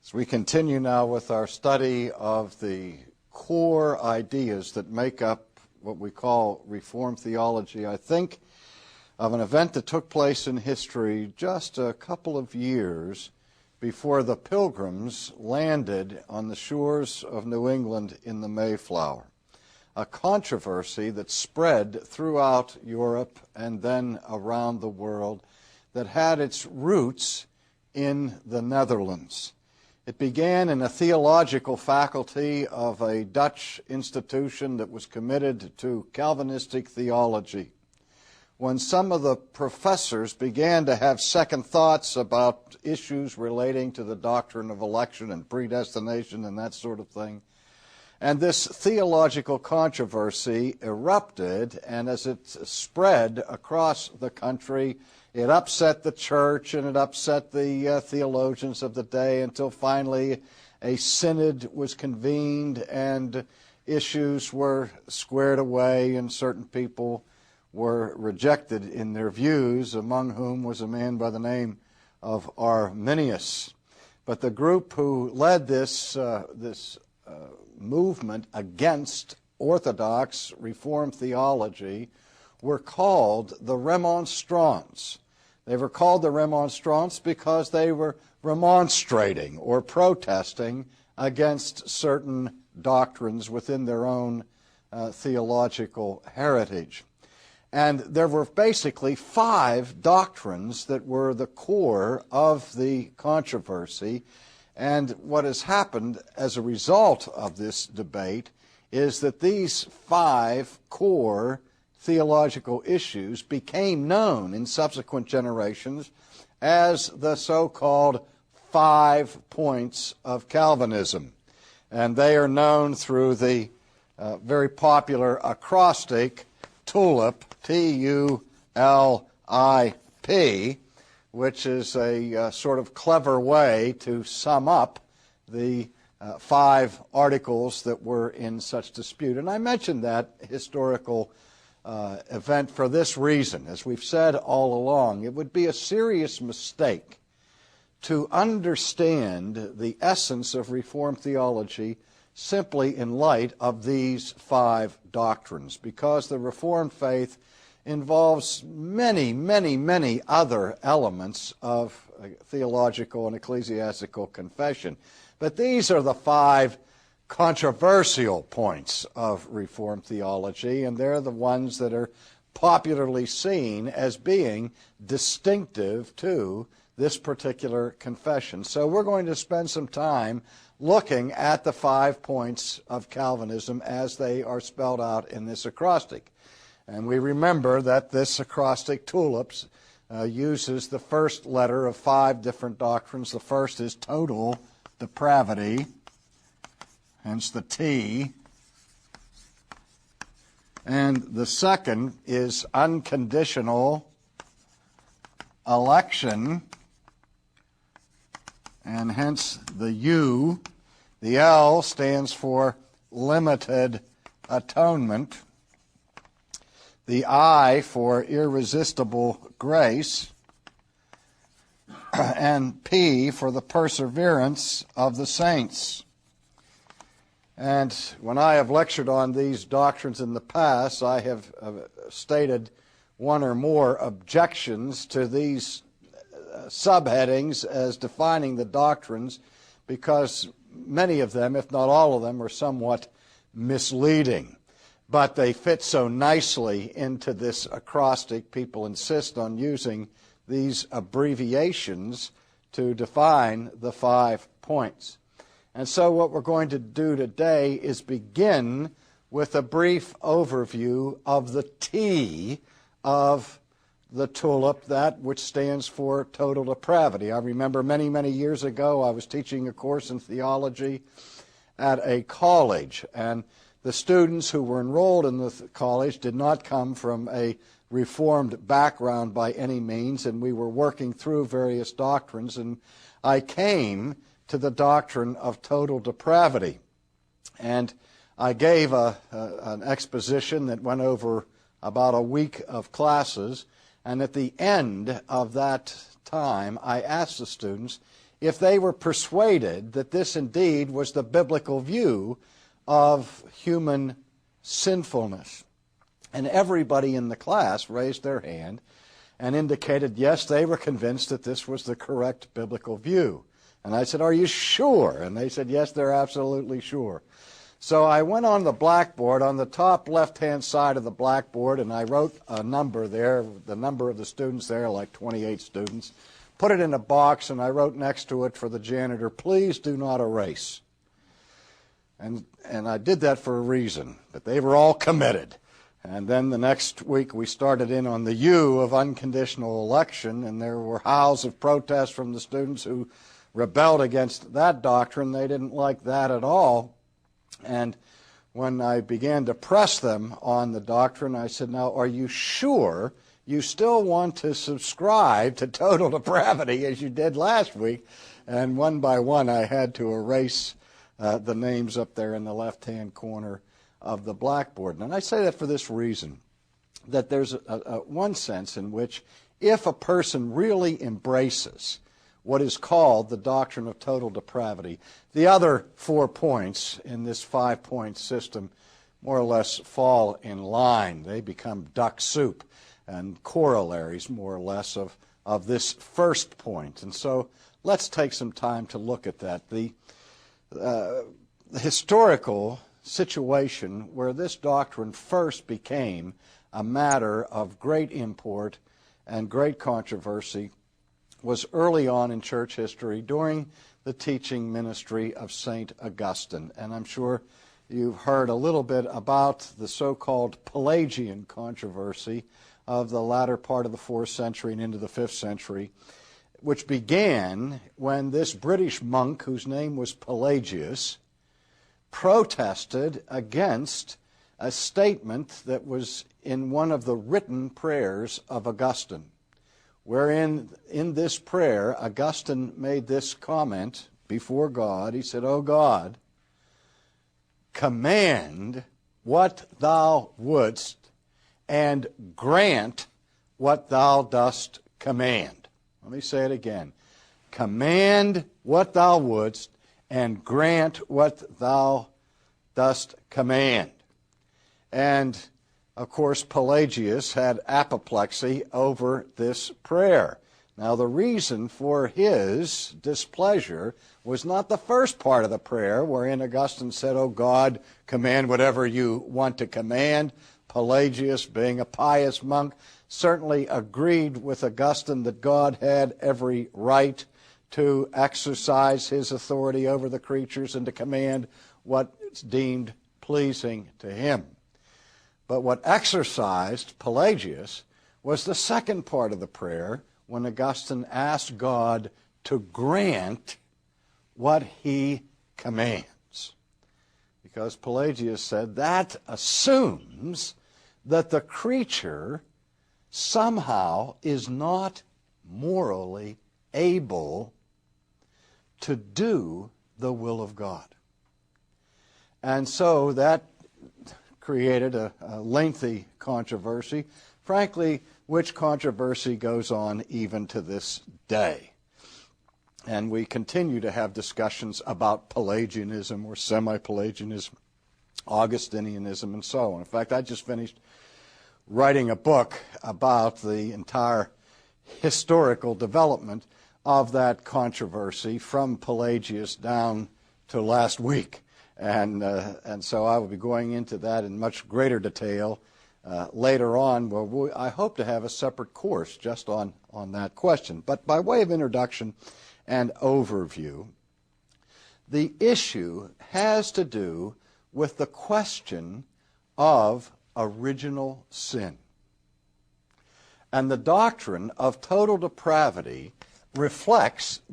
As we continue now with our study of the core ideas that make up what we call Reformed theology, I think of an event that took place in history just a couple of years before the Pilgrims landed on the shores of New England in the Mayflower. A controversy that spread throughout Europe and then around the world that had its roots in the Netherlands. It began in a theological faculty of a Dutch institution that was committed to Calvinistic theology. When some of the professors began to have second thoughts about issues relating to the doctrine of election and predestination and that sort of thing, and this theological controversy erupted, and as it spread across the country, it upset the church and it upset the theologians of the day until finally a synod was convened and issues were squared away and certain people were rejected in their views, among whom was a man by the name of Arminius. But the group who led this movement against Orthodox Reformed theology were called the Remonstrants. They were called the Remonstrants because they were remonstrating or protesting against certain doctrines within their own theological heritage. And there were basically 5 doctrines that were the core of the controversy. And what has happened as a result of this debate is that these 5 core theological issues became known in subsequent generations as the so-called 5 points of Calvinism. And they are known through the very popular acrostic TULIP, T-U-L-I-P, which is a sort of clever way to sum up the 5 articles that were in such dispute. And I mentioned that historical event for this reason. As we've said all along, it would be a serious mistake to understand the essence of Reformed theology simply in light of these 5 doctrines, because the Reformed faith involves many, many, many other elements of theological and ecclesiastical confession. But these are the 5 controversial points of Reformed theology, and they're the ones that are popularly seen as being distinctive to this particular confession. So we're going to spend some time looking at the 5 points of Calvinism as they are spelled out in this acrostic. And we remember that this acrostic, tulips, uses the first letter of 5 different doctrines. The first is total depravity, hence the T. And the second is unconditional election, and hence the U. The L stands for limited atonement. The I for irresistible grace, and P for the perseverance of the saints. And when I have lectured on these doctrines in the past, I have stated one or more objections to these subheadings as defining the doctrines, because many of them, if not all of them, are somewhat misleading. But they fit so nicely into this acrostic, people insist on using these abbreviations to define the 5 points. And so what we're going to do today is begin with a brief overview of the T of the tulip, that which stands for total depravity. I remember many, many years ago I was teaching a course in theology at a college, and the students who were enrolled in the college did not come from a Reformed background by any means, and we were working through various doctrines, and I came to the doctrine of total depravity. And I gave an exposition that went over about a week of classes, and at the end of that time I asked the students if they were persuaded that this indeed was the biblical view of human sinfulness. And everybody in the class raised their hand and indicated, yes, they were convinced that this was the correct biblical view. And I said, are you sure? And they said, yes, they're absolutely sure. So I went on the blackboard, on the top left-hand side of the blackboard, and I wrote a number there, the number of the students there, like 28 students, put it in a box, and I wrote next to it for the janitor, please do not erase. And I did that for a reason, that they were all committed. And then the next week we started in on the U of unconditional election, and there were howls of protest from the students who rebelled against that doctrine. They didn't like that at all. And when I began to press them on the doctrine, I said, now, are you sure you still want to subscribe to total depravity as you did last week? And one by one I had to erase the names up there in the left-hand corner of the blackboard. And I say that for this reason, that there's one sense in which if a person really embraces what is called the doctrine of total depravity, the other 4 points in this 5-point system more or less fall in line. They become duck soup and corollaries, more or less, of this first point. And so let's take some time to look at that. The historical situation where this doctrine first became a matter of great import and great controversy was early on in church history during the teaching ministry of St. Augustine. And I'm sure you've heard a little bit about the so-called Pelagian controversy of the latter part of the 4th century and into the 5th century, which began when this British monk, whose name was Pelagius, protested against a statement that was in one of the written prayers of Augustine, wherein in this prayer Augustine made this comment before God. He said, O God, command what thou wouldst and grant what thou dost command. Let me say it again. Command what thou wouldst and grant what thou dost command. And, of course, Pelagius had apoplexy over this prayer. Now, the reason for his displeasure was not the first part of the prayer, wherein Augustine said, O God, command whatever you want to command. Pelagius, being a pious monk, certainly agreed with Augustine that God had every right to exercise his authority over the creatures and to command what's deemed pleasing to him. But what exercised Pelagius was the second part of the prayer, when Augustine asked God to grant what he commands. Because Pelagius said that assumes that the creature somehow is not morally able to do the will of God. And so that created a lengthy controversy, frankly, which controversy goes on even to this day. And we continue to have discussions about Pelagianism or semi-Pelagianism, Augustinianism, and so on. In fact, I just finished writing a book about the entire historical development of that controversy from Pelagius down to last week. And so I will be going into that in much greater detail later on, where I hope to have a separate course just on that question. But by way of introduction and overview, the issue has to do with the question of original sin. And the doctrine of total depravity reflects